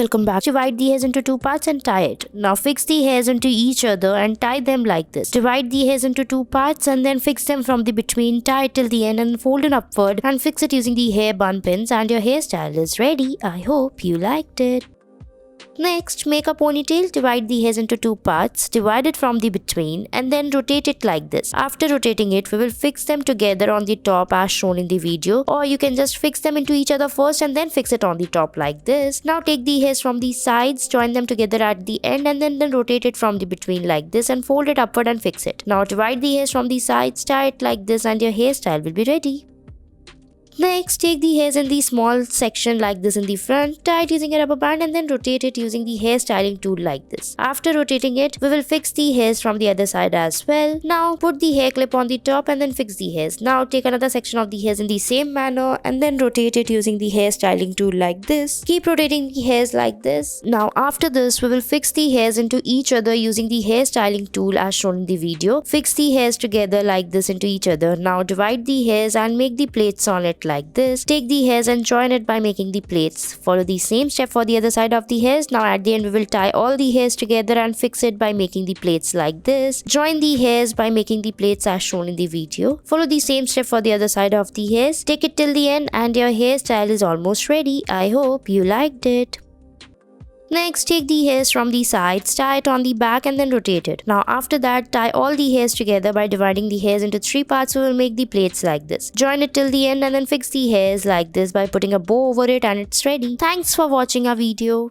welcome back. Divide the hairs into two parts and tie it. Now fix the hairs into each other and tie them like this. Divide the hairs into two parts and then fix them from the between, tie it till the end and fold it upward and fix it using the hair bun pins, and your hairstyle is ready. I hope you liked it. Next, make a ponytail. Divide the hairs into two parts, divide it from the between and then rotate it like this. After rotating it, we will fix them together on the top as shown in the video, or you can just fix them into each other first and then fix it on the top like this. Now take the hairs from the sides, join them together at the end and then rotate it from the between like this and fold it upward and fix it. Now divide the hairs from the sides, tie it like this and your hairstyle will be ready. Next, take the hairs in the small section like this in the front, tie it using a rubber band and then rotate it using the hairstyling tool like this. After rotating it, we will fix the hairs from the other side as well. Now put the hair clip on the top and then fix the hairs. Now take another section of the hairs in the same manner and then rotate it using the hairstyling tool like this. Keep rotating the hairs like this. Now after this, we will fix the hairs into each other using the hairstyling tool as shown in the video. Fix the hairs together like this into each other. Now divide the hairs and make the plaits on it like this. Take the hairs and join it by making the plaits. Follow the same step for the other side of the hairs. Now at the end we will tie all the hairs together and fix it by making the plaits like this. Join the hairs by making the plaits as shown in the video. Follow the same step for the other side of the hairs. Take it till the end and your hairstyle is almost ready. I hope you liked it. Next, take the hairs from the sides, tie it on the back and then rotate it. Now after that, tie all the hairs together by dividing the hairs into three parts. We will make the plaits like this. Join it till the end and then fix the hairs like this by putting a bow over it and it's ready. Thanks for watching our video.